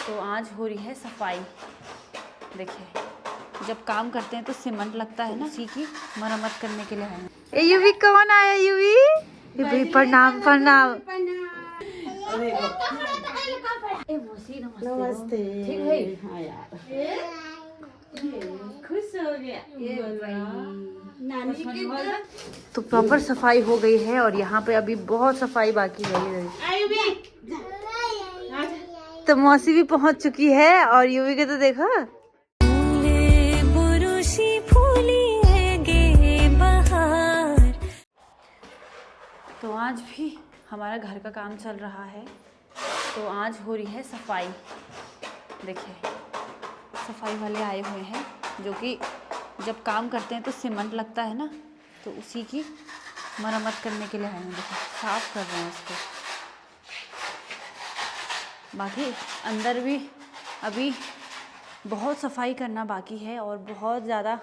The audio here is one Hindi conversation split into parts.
तो आज हो रही है सफाई। देखिए, जब काम करते हैं तो सीमेंट लगता है ना, उसी की मरम्मत करने के लिए आए हैं। यूवी कौन आया? यूवी प्रणाम प्रणाम। नमस्ते। ठीक है, हाँ यार, खुश हो गया नानी के घर। तो प्रॉपर सफाई हो गई है और यहाँ पे अभी बहुत सफाई बाकी है। तो मौसी भी पहुँच चुकी है और यूवी के तो देखो तो आज भी हमारा घर का काम चल रहा है। तो आज हो रही है सफाई। देखिए, सफाई वाले आए हुए हैं जो कि जब काम करते हैं तो सीमेंट लगता है ना, तो उसी की मरम्मत करने के लिए आए हैं। देखिए, साफ कर रहे हैं इसको। बाकी अंदर भी अभी बहुत सफाई करना बाकी है और बहुत ज़्यादा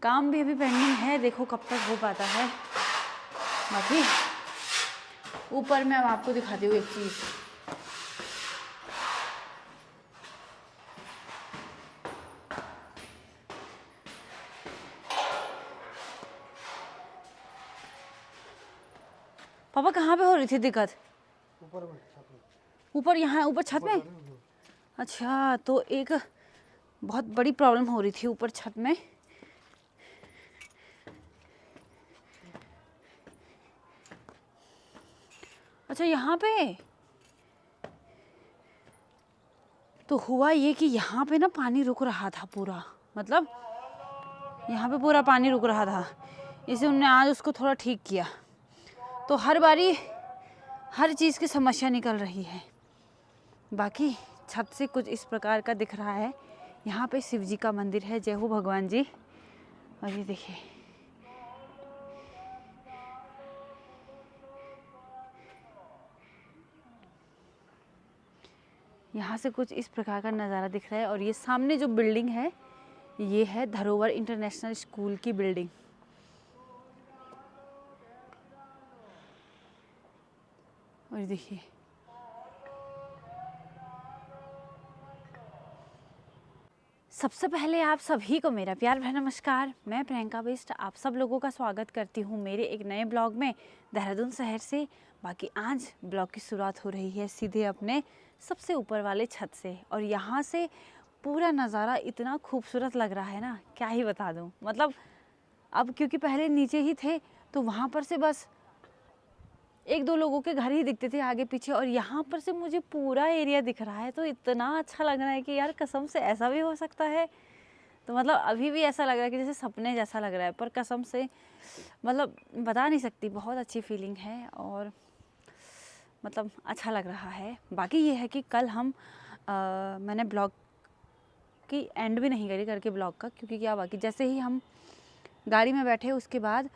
काम भी अभी पेंडिंग है। देखो कब तक हो पाता है। बाकी ऊपर मैं अब आपको दिखाती हूँ एक चीज़। पापा कहाँ पे हो रही थी दिक्कत? ऊपर यहाँ ऊपर छत में। अच्छा, तो एक बहुत बड़ी प्रॉब्लम हो रही थी ऊपर छत में। अच्छा, यहाँ पे तो हुआ ये कि यहाँ पे ना पानी रुक रहा था पूरा, मतलब यहाँ पे पूरा पानी रुक रहा था, इसे उन्होंने आज उसको थोड़ा ठीक किया। तो हर बारी हर चीज़ की समस्या निकल रही है। बाकी छत से कुछ इस प्रकार का दिख रहा है। यहाँ पे शिव जी का मंदिर है। जय हो भगवान जी। और ये देखिए, यहाँ से कुछ इस प्रकार का नज़ारा दिख रहा है। और ये सामने जो बिल्डिंग है, ये है धरोवर इंटरनेशनल स्कूल की बिल्डिंग। और देखिए, सबसे पहले आप सभी को मेरा प्यार भरा नमस्कार। मैं प्रियंका बिष्ट आप सब लोगों का स्वागत करती हूँ मेरे एक नए ब्लॉग में देहरादून शहर से। बाकी आज ब्लॉग की शुरुआत हो रही है सीधे अपने सबसे ऊपर वाले छत से। और यहाँ से पूरा नज़ारा इतना खूबसूरत लग रहा है ना, क्या ही बता दूँ। मतलब अब क्योंकि पहले नीचे ही थे तो वहाँ पर से बस एक दो लोगों के घर ही दिखते थे आगे पीछे, और यहाँ पर से मुझे पूरा एरिया दिख रहा है। तो इतना अच्छा लग रहा है कि यार कसम से ऐसा भी हो सकता है। तो मतलब अभी भी ऐसा लग रहा है कि जैसे सपने जैसा लग रहा है, पर कसम से मतलब बता नहीं सकती, बहुत अच्छी फीलिंग है और मतलब अच्छा लग रहा है। बाकी ये है कि कल हम मैंने ब्लॉग की एंड भी नहीं करी करके ब्लॉग का, क्योंकि क्या बाकी जैसे ही हम गाड़ी में बैठे उसके बाद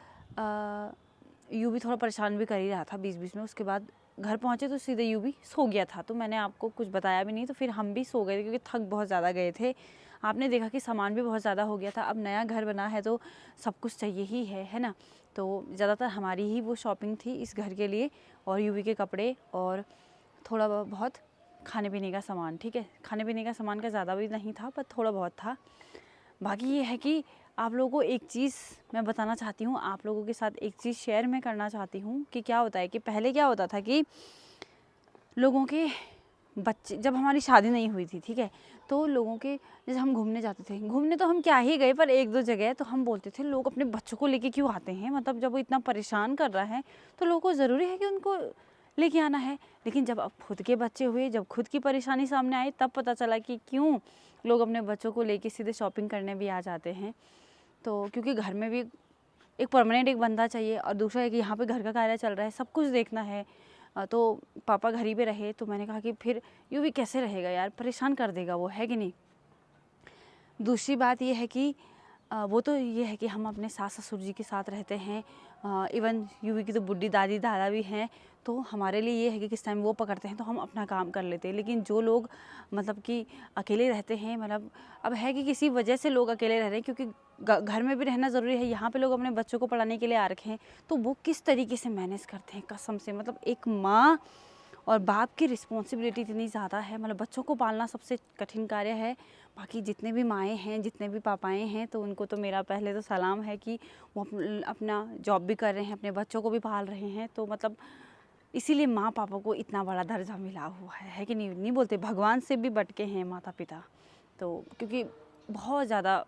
यू भी थोड़ा परेशान भी कर ही रहा था बीच बीच में। उसके बाद घर पहुँचे तो सीधे यू भी सो गया था, तो मैंने आपको कुछ बताया भी नहीं। तो फिर हम भी सो गए थे क्योंकि थक बहुत ज़्यादा गए थे। आपने देखा कि सामान भी बहुत ज़्यादा हो गया था। अब नया घर बना है तो सब कुछ चाहिए ही है ना। तो ज़्यादातर हमारी ही वो शॉपिंग थी इस घर के लिए, और यूवी के कपड़े और थोड़ा बहुत खाने पीने का सामान। ठीक है, खाने पीने का सामान का ज़्यादा भी नहीं था, पर थोड़ा बहुत था। बाकी ये है कि आप लोगों को एक चीज़ मैं बताना चाहती हूँ, आप लोगों के साथ एक चीज़ शेयर मैं करना चाहती हूँ कि क्या होता है कि पहले क्या होता था कि लोगों के बच्चे, जब हमारी शादी नहीं हुई थी, ठीक है, तो लोगों के जैसे हम घूमने जाते थे, घूमने तो हम क्या ही गए, पर एक दो जगह तो हम बोलते थे लोग अपने बच्चों को लेके क्यों आते हैं, मतलब जब वो इतना परेशान कर रहा है तो लोगों को ज़रूरी है कि उनको लेके आना है। लेकिन जब अब खुद के बच्चे हुए, जब खुद की परेशानी सामने आई, तब पता चला कि क्यों लोग अपने बच्चों को लेके सीधे शॉपिंग करने भी आ जाते हैं। तो क्योंकि घर में भी एक परमानेंट एक बंदा चाहिए, और दूसरा है कि यहाँ पे घर का कार्य चल रहा है, सब कुछ देखना है। तो पापा घर ही पे रहे, तो मैंने कहा कि फिर यूँ भी कैसे रहेगा यार, परेशान कर देगा वो, है कि नहीं। दूसरी बात ये है कि वो तो ये है कि हम अपने सास ससुर जी के साथ रहते हैं। इवन यूवी की तो बुढ़ी दादी दादा भी हैं, तो हमारे लिए ये है कि किस टाइम वो पकड़ते हैं तो हम अपना काम कर लेते हैं। लेकिन जो लोग मतलब कि अकेले रहते हैं, मतलब अब है कि किसी वजह से लोग अकेले रह रहे हैं, क्योंकि घर में भी रहना ज़रूरी है, यहाँ पे लोग अपने बच्चों को पढ़ाने के लिए आ रखे हैं, तो वो किस तरीके से मैनेज करते हैं कसम से। मतलब एक माँ और बाप की रिस्पॉन्सिबिलिटी इतनी ज़्यादा है, मतलब बच्चों को पालना सबसे कठिन कार्य है। बाकी जितने भी माएँ हैं, जितने भी पापाएँ हैं, तो उनको तो मेरा पहले तो सलाम है कि वो अपना जॉब भी कर रहे हैं, अपने बच्चों को भी पाल रहे हैं। तो मतलब इसीलिए माँ पापा को इतना बड़ा दर्जा मिला हुआ है कि नहीं बोलते, भगवान से भी बट के हैं माता पिता। तो क्योंकि बहुत ज़्यादा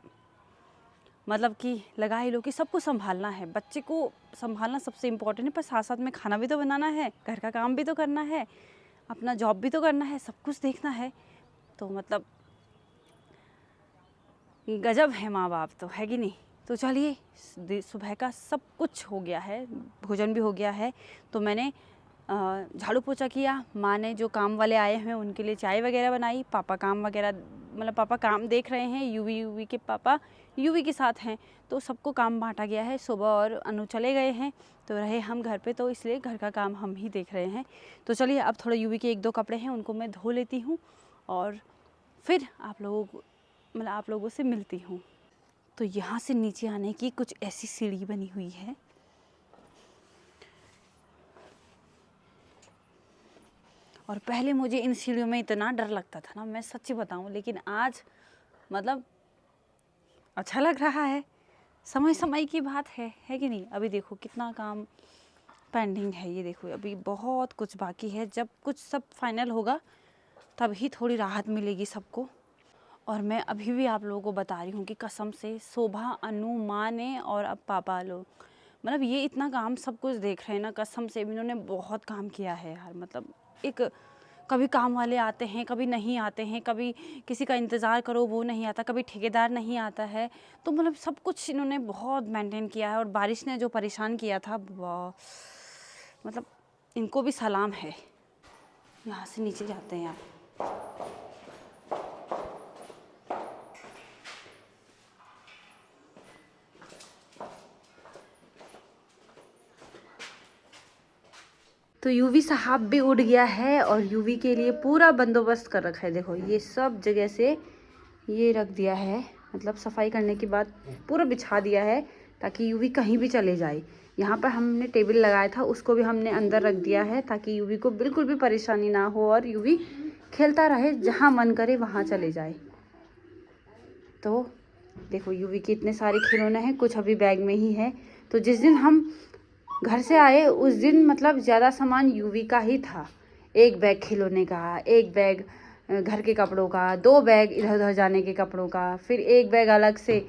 मतलब कि लगा ही लो कि सबको संभालना है, बच्चे को संभालना सबसे इम्पोर्टेंट है, पर साथ साथ में खाना भी तो बनाना है, घर का काम भी तो करना है, अपना जॉब भी तो करना है, सब कुछ देखना है। तो मतलब गजब है माँ बाप तो, है कि नहीं। तो चलिए, सुबह का सब कुछ हो गया है, भोजन भी हो गया है। तो मैंने झाड़ू पोछा किया, माँ ने जो काम वाले आए हैं उनके लिए चाय वगैरह बनाई, पापा काम वगैरह मतलब पापा काम देख रहे हैं, यूवी के पापा यूवी के साथ हैं, तो सबको काम बांटा गया है। सुबह और अनु चले गए हैं, तो रहे हम घर पे, तो इसलिए घर का काम हम ही देख रहे हैं। तो चलिए, अब थोड़ा यूवी के 1-2 कपड़े हैं उनको मैं धो लेती हूँ और फिर आप लोगों से मिलती हूँ। तो यहाँ से नीचे आने की कुछ ऐसी सीढ़ी बनी हुई है, और पहले मुझे इन सीढ़ियों में इतना डर लगता था ना, मैं सच्ची बताऊं, लेकिन आज मतलब अच्छा लग रहा है। समय समय की बात है कि नहीं। अभी देखो कितना काम पेंडिंग है, ये देखो अभी बहुत कुछ बाकी है। जब कुछ सब फाइनल होगा तभी थोड़ी राहत मिलेगी सबको। और मैं अभी भी आप लोगों को बता रही हूँ कि कसम से शोभा, अनु, माँ ने और अब पापा लोग, मतलब ये इतना काम सब कुछ देख रहे हैं ना, कसम से इन्होंने बहुत काम किया है यार। मतलब एक कभी काम वाले आते हैं, कभी नहीं आते हैं, कभी किसी का इंतज़ार करो वो नहीं आता, कभी ठेकेदार नहीं आता है। तो मतलब सब कुछ इन्होंने बहुत मेंटेन किया है। और बारिश ने जो परेशान किया था, मतलब इनको भी सलाम है। यहाँ से नीचे जाते हैं आप। तो यूवी साहब भी उठ गया है और यूवी के लिए पूरा बंदोबस्त कर रखा है। देखो ये सब जगह से ये रख दिया है, मतलब सफाई करने के बाद पूरा बिछा दिया है ताकि यूवी कहीं भी चले जाए। यहाँ पर हमने टेबल लगाया था, उसको भी हमने अंदर रख दिया है ताकि यूवी को बिल्कुल भी परेशानी ना हो और यूवी खेलता रहे, जहाँ मन करे वहाँ चले जाए। तो देखो यूवी के इतने सारे खिलौने हैं, कुछ अभी बैग में ही है। तो जिस दिन हम घर से आए उस दिन मतलब ज़्यादा सामान यूवी का ही था। 1 बैग खिलौने का, 1 बैग घर के कपड़ों का, 2 बैग इधर उधर जाने के कपड़ों का, फिर 1 बैग अलग से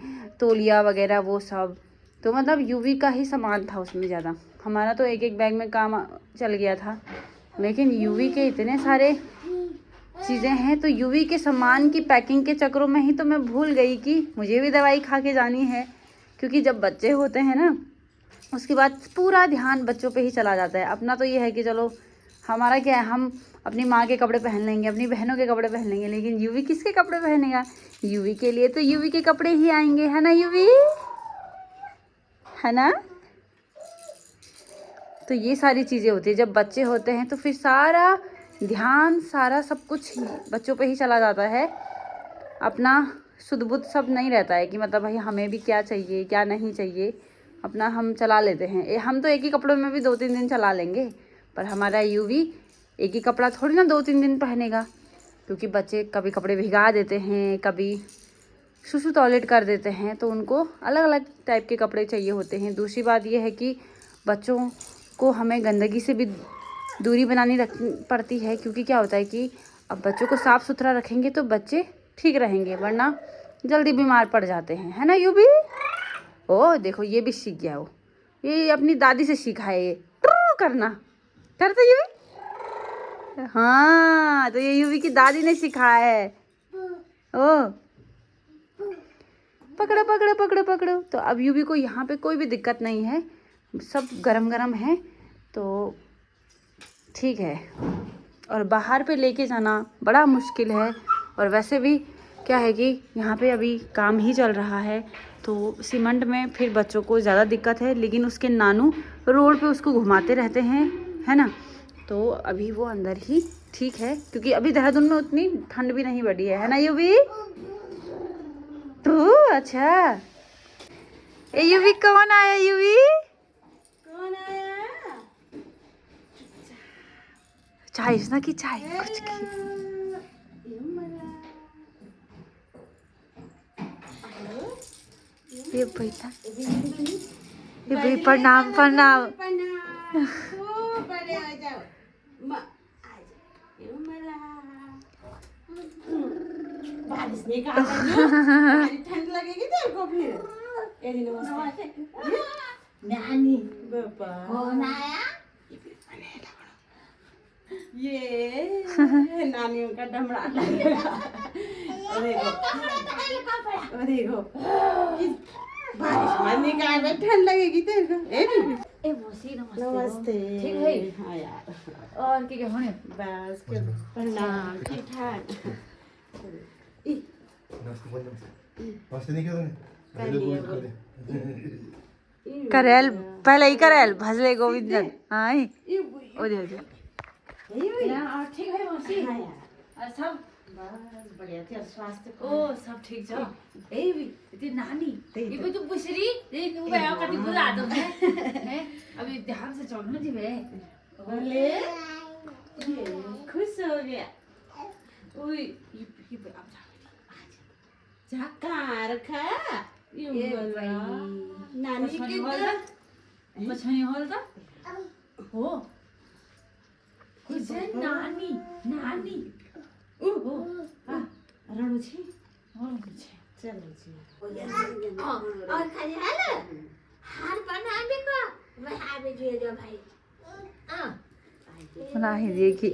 तौलिया वगैरह वो सब। तो मतलब यूवी का ही सामान था उसमें ज़्यादा। हमारा तो 1-1 बैग में काम चल गया था, लेकिन यूवी के इतने सारे चीज़ें हैं। तो यूवी के सामान की पैकिंग के चक्करों में ही तो मैं भूल गई कि मुझे भी दवाई खा के जानी है, क्योंकि जब बच्चे होते हैं ना उसके बाद पूरा ध्यान बच्चों पे ही चला जाता है। अपना तो ये है कि चलो हमारा क्या है, हम अपनी माँ के कपड़े पहन लेंगे, अपनी बहनों के कपड़े पहन लेंगे, लेकिन यूवी किसके कपड़े पहनेगा? यूवी के लिए तो यूवी के कपड़े ही आएंगे, है ना यूवी, है ना। तो ये सारी चीज़ें होती है जब बच्चे होते हैं, तो फिर सारा ध्यान सारा सब कुछ बच्चों पे ही चला जाता है। अपना सुध बुध सब नहीं रहता है कि मतलब भाई हमें भी क्या चाहिए क्या नहीं चाहिए, अपना हम चला लेते हैं। हम तो एक ही कपड़ों में भी 2-3 दिन चला लेंगे, पर हमारा यूवी एक ही कपड़ा थोड़ी ना 2-3 दिन पहनेगा, क्योंकि बच्चे कभी कपड़े भिगा देते हैं, कभी सुसु टॉयलेट कर देते हैं, तो उनको अलग अलग टाइप के कपड़े चाहिए होते हैं। दूसरी बात यह है कि बच्चों को हमें गंदगी से भी दूरी बनानी पड़ती है, क्योंकि क्या होता है कि अब बच्चों को साफ़ सुथरा रखेंगे तो बच्चे ठीक रहेंगे, वरना जल्दी बीमार पड़ जाते हैं, है ना यूवी। ओ देखो ये भी सीख गया, वो ये अपनी दादी से सीखा है ये करना। करते यूवी, हाँ तो ये यूवी की दादी ने सिखाया है। ओ पकड़ो पकड़ो पकड़ो पकड़ो। तो अब यूवी को यहाँ पे कोई भी दिक्कत नहीं है, सब गरम गरम है तो ठीक है। और बाहर पे लेके जाना बड़ा मुश्किल है, और वैसे भी क्या है कि यहाँ पे अभी काम ही चल रहा है, तो सीमेंट में फिर बच्चों को ज़्यादा दिक्कत है, लेकिन उसके नानू रोड पे उसको घुमाते रहते हैं, है ना। तो अभी वो अंदर ही ठीक है, क्योंकि अभी देहरादून में उतनी ठंड भी नहीं बढ़ी है ना यूवी। तो अच्छा ये यूवी कौन आया, यूवी कौन आया? चाय ना की चाय कुछ की ये बेटा ये भाई प्रणाम प्रणाम बड़े हो जाओ बारिश नहीं कहा ठंड लगेगी तेरे को फिर नमस्ते नानी बाबा कौन आया ये नानियों का डमरा लगेगा देखो बारिश में निकाल में ठंड लगेगी तेरे को ए मौसी नमस्ते ठीक है हाँ यार और क्या होने बस के प्रणाम ठीक ठाक करेल पहले ही करेल भजले गोविंद हाँ ओ दे ठीक है मौसी हाँ यार और सब बस बढ़िया तेरा स्वास्थ्य ओ सब ठीक छ ए भी इतनी नानी ये भी तू बुसरी ये तू बे कति बुला दो है अभी ध्यान से चलना जी बे बोले खुश हो गया ओए ये अब जा कहाँ रखा ये बोला नानी के मछली हॉल था हो कुछ नानी नानी ओहो रणु छी और कुछ चलो जी और खाली हार बनाने को वह आवे जो भाई बना ही देखी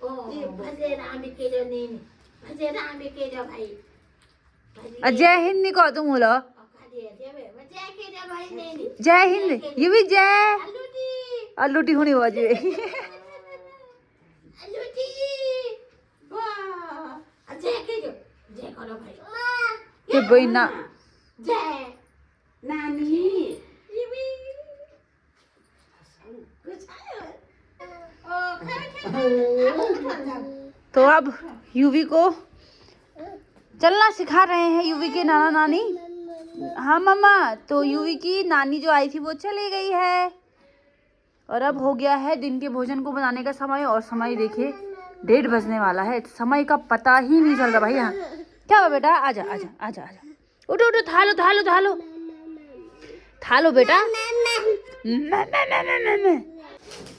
ओ भजे राम के जो नहीं भजे राम के जो भाई जय हिंद नहीं कहो तुम बोलो खाली देवे भजे के जो भाई नहीं जय हिंद ये भी जय अलूटी आलूटी होनी बाजी अलूटी वाह जय के जो जय करो भाई ये भाई ना जय नानी ये भी कुछ ओ तो अब यूवी को चलना सिखा रहे हैं यूवी के नाना नानी हाँ मामा तो यूवी की नानी जो आई थी वो चली गई है और अब हो गया है दिन के भोजन को बनाने का समय और समय देखिए 1:30 बजने वाला है समय का पता ही नहीं चल रहा भाई यहाँ क्या हुआ बेटा आजा आजा आजा आजा उठो उठो थालो थालो थालो थालो बेटा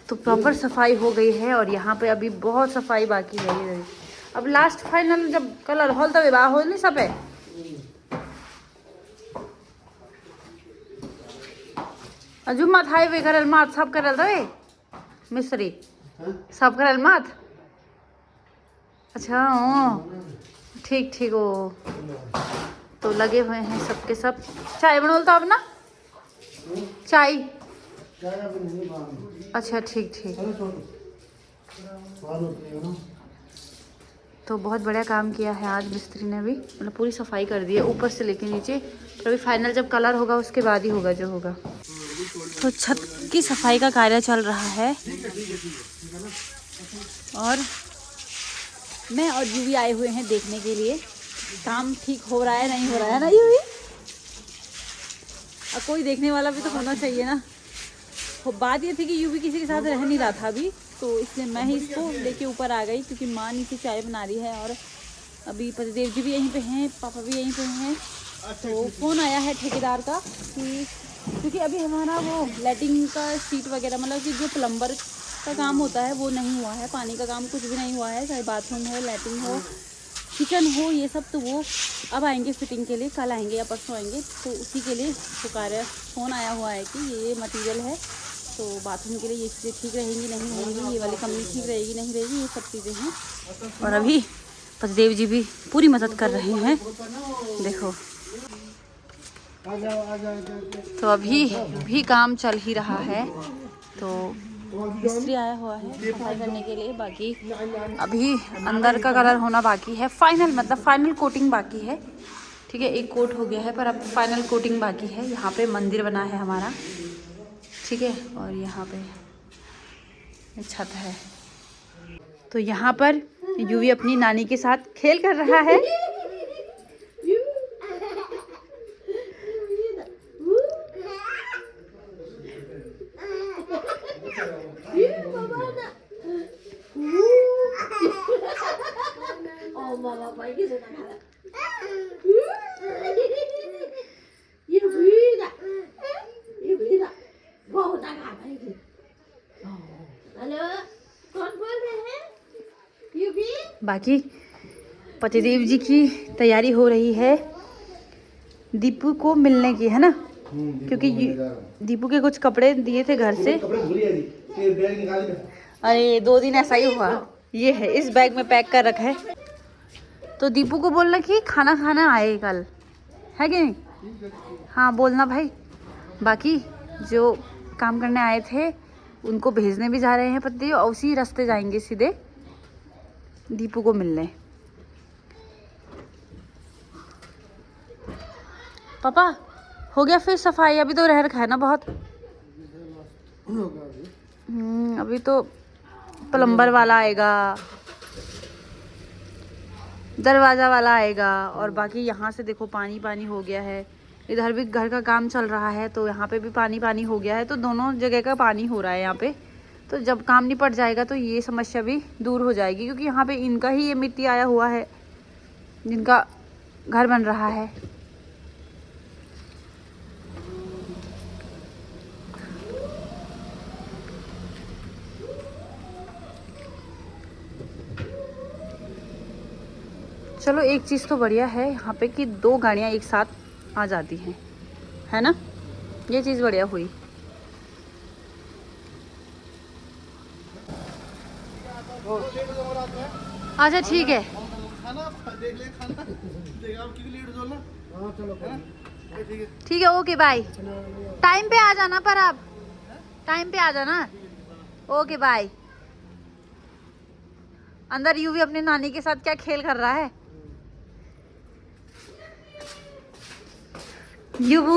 तो प्रॉपर सफाई हो गई है और यहाँ पे अभी बहुत सफाई बाकी है इधर अब लास्ट फाइनल जब कलर होल तब बा हो नहीं सब है जुम्मा थाई वे करल मात सब करल तवे मिस्त्री सब करल मात अच्छा ठीक ठीक हो तो लगे हुए हैं सबके सब चाय बनोल तो अब ना चाय अच्छा ठीक ठीक तो बहुत बढ़िया काम किया है आज मिस्त्री ने भी मतलब पूरी सफाई कर दी है ऊपर से लेके नीचे तो अभी फाइनल जब कलर होगा उसके बाद ही होगा जो होगा तो छत की सफाई का कार्य चल रहा है और मैं और यूवी आए हुए हैं देखने के लिए काम ठीक हो रहा है नहीं हो रहा है ना यूवी अब कोई देखने वाला भी तो होना चाहिए ना बात ये थी कि यूवी किसी के साथ रह नहीं रहा था अभी तो इसलिए मैं ही इसको लेके ऊपर आ गई क्योंकि माँ नीचे चाय बना रही है और अभी पतिदेव जी भी यहीं पे हैं पापा भी यहीं पे हैं तो फ़ोन आया है ठेकेदार का कि क्योंकि अभी हमारा वो लाइटिंग का सीट वगैरह मतलब कि जो प्लम्बर का काम होता है वो नहीं हुआ है पानी का काम कुछ भी नहीं हुआ है चाहे बाथरूम हो लैट्रिन हो किचन हो ये सब तो वो अब आएंगे फिटिंग के लिए कल आएंगे या परसों आएंगे तो उसी के लिए पुकारा फ़ोन आया हुआ है कि ये मटेरियल है तो बाथरूम के लिए ये चीज़ें ठीक रहेंगी नहीं रहेंगी ये वाली कमी ठीक रहेगी नहीं रहेगी ये सब चीज़ें हैं और अभी पतिदेव जी भी पूरी मदद कर रहे हैं देखो तो अभी भी काम चल ही रहा है तो मिस्त्री आया हुआ है सफाई करने के लिए बाकी अभी अंदर का कलर होना बाकी है फाइनल मतलब फाइनल कोटिंग बाकी है ठीक है एक कोट हो गया है पर अब फाइनल कोटिंग बाकी है यहाँ पे मंदिर बना है हमारा ठीक है और यहाँ पे छत है तो यहाँ पर यूवी अपनी नानी के साथ खेल कर रहा है बाबा भाई की सुना खा ये भीड़ा बहुत खा भाई की। हेलो कौन बोल रहे हैं? यू भी बाकी पतिदेव जी की तैयारी हो रही है दीपू को मिलने की, है ना? क्योंकि दीपू के कुछ कपड़े दिए थे घर से। अरे 2 दिन ऐसा ही हुआ। ये है, इस बैग में पैक कर रखा है। तो दीपू को बोलना कि खाना खाना आए कल, है कि नहीं? हाँ बोलना भाई। बाकी जो काम करने आए थे उनको भेजने भी जा रहे हैं पति, और उसी रास्ते जाएंगे सीधे दीपू को मिलने। पापा हो गया फिर सफाई? अभी तो रह रखा है ना बहुत। अभी तो प्लम्बर वाला आएगा, दरवाजा वाला आएगा, और बाकी यहाँ से देखो पानी पानी हो गया है। इधर भी घर का काम चल रहा है तो यहाँ पे भी पानी पानी हो गया है। तो दोनों जगह का पानी हो रहा है यहाँ पे। तो जब काम निपट जाएगा तो ये समस्या भी दूर हो जाएगी, क्योंकि यहाँ पे इनका ही ये मिट्टी आया हुआ है जिनका घर बन रहा है। चलो एक चीज़ तो बढ़िया है यहाँ पे कि 2 गाड़ियाँ एक साथ आ जाती हैं, है ना? ये चीज़ बढ़िया हुई। अच्छा ठीक है, ठीक है, ओके बाय। टाइम पे आ जाना, पर आप टाइम पे आ जाना। Okay bye. अंदर यूवी अपनी नानी के साथ क्या खेल कर रहा है। युबू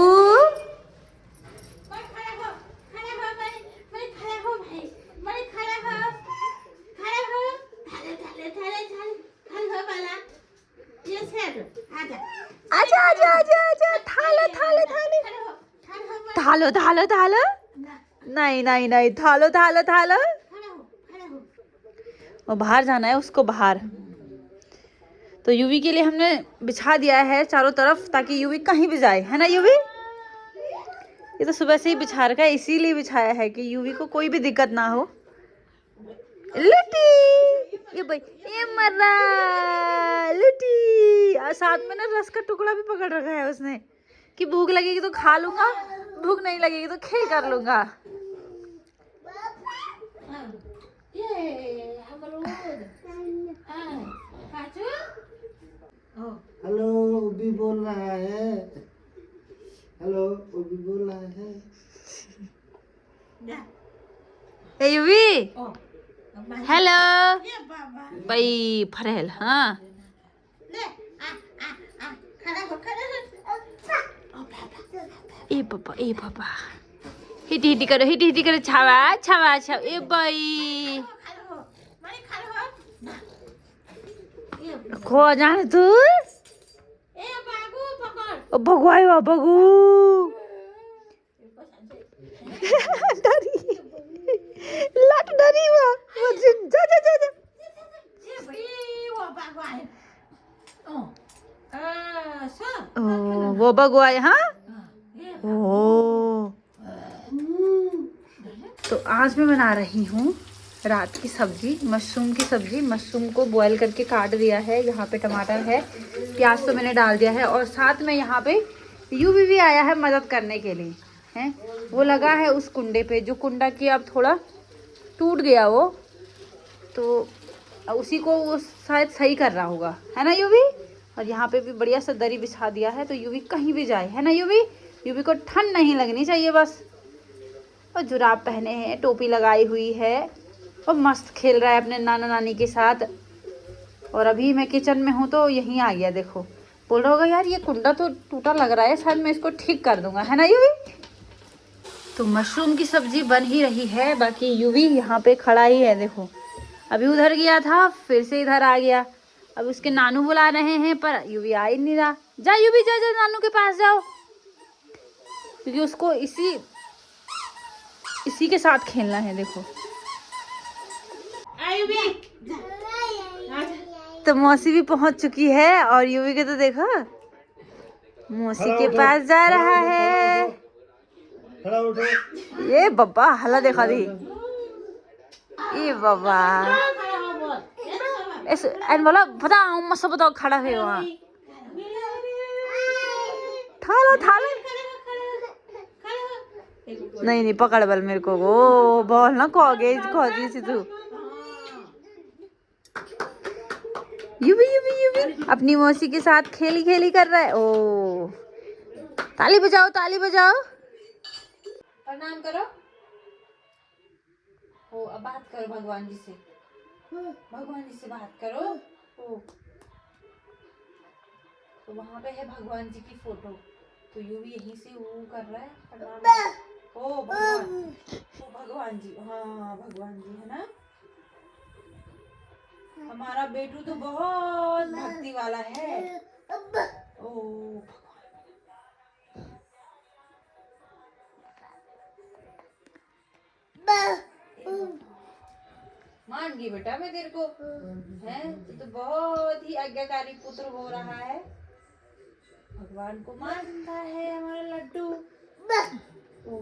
आजा आजा आजा आजा, थालो थालो थालो थालो थालो थालो, नहीं नहीं नहीं, थालो थालो थालो। और बाहर जाना है उसको, बाहर। तो यूवी के लिए हमने बिछा दिया है चारों तरफ, ताकि यूवी कहीं भी जाए, है ना यूवी? ये तो सुबह से ही बिछा रखा है, इसीलिए बिछाया है कि यूवी को कोई भी दिक्कत ना हो। लुटी ये भाई, ये मरा लुटी। और साथ में ना रस का टुकड़ा भी पकड़ रखा है उसने कि भूख लगेगी तो खा लूंगा, भूख नहीं लगेगी तो खेल कर लूंगा। हेलो भी बोल रहा है। हेलो वो भी बोल रहा है। ए यूवी, हेलो भाई फरेल। हाँ ए पापा हिटी हिटी करो, हिटी हिटी करो, छावा छावा छावा। ए भाई खो जाने तू। बगु आयो बगु। डरी लट डरी वो जा जा जा जा। ओ वो बगु आए। हाँ ओ तो आज मैं बना रही हूँ रात की सब्जी, मशरूम की सब्जी। मशरूम को बॉईल करके काट दिया है। यहाँ पे टमाटर है, प्याज तो मैंने डाल दिया है, और साथ में यहाँ पे यूवी भी आया है मदद करने के लिए। हैं वो लगा है उस कुंडे पे, जो कुंडा की अब थोड़ा टूट गया वो, तो उसी को वो शायद सही कर रहा होगा, है ना यूवी? और यहाँ पे भी बढ़िया सा दरी बिछा दिया है, तो यूवी कहीं भी जाए, है ना यूवी? यूवी को ठंड नहीं लगनी चाहिए बस। और जुराब पहने हैं, टोपी लगाई हुई है, और मस्त खेल रहा है अपने नाना नानी के साथ। और अभी मैं किचन में हूँ तो यहीं आ गया, देखो। बोल रहा होगा यार ये कुंडा तो टूटा लग रहा है, शायद मैं इसको ठीक कर दूंगा, है ना यूवी? तो मशरूम की सब्जी बन ही रही है। बाकी यूवी यहाँ पे खड़ा ही है, देखो। अभी उधर गया था, फिर से इधर आ गया। अब उसके नानू बुला रहे हैं, पर यूवी आ ही नहीं रहा। जा यूवी जा जा, नानू के पास जाओ, क्योंकि उसको इसी के साथ खेलना है। देखो तो मौसी भी पहुंच चुकी है और यूवी के तो देखो मौसी के पास जा रहा है। खड़ा उठो। ये बाबा हला देखा दी, ये बाबा खड़ा हो बोल ऐसे एंड बोला बताओ मस्त बताओ खड़ा है वहाँ। था लो नहीं नहीं पकड़ बल मेरे को वो बॉल ना खो दी सी तू। युवी अपनी मौसी के साथ खेली कर रहा है। ओ ताली बजाओ प्रणाम करो। ओ अब बात करो भगवान जी से बात करो। ओ तो वहाँ पे है भगवान जी की फोटो, तो यूवी यहीं से वो कर रहा है प्रणाम। ओ भगवान जी, हाँ भगवान जी है ना। हमारा बेटू तो बहुत भक्ति वाला है। ओ मान गई बेटा मैं तेरे को, है तो बहुत ही आज्ञाकारी पुत्र हो रहा है। भगवान को मानता है हमारा लड्डू। ओ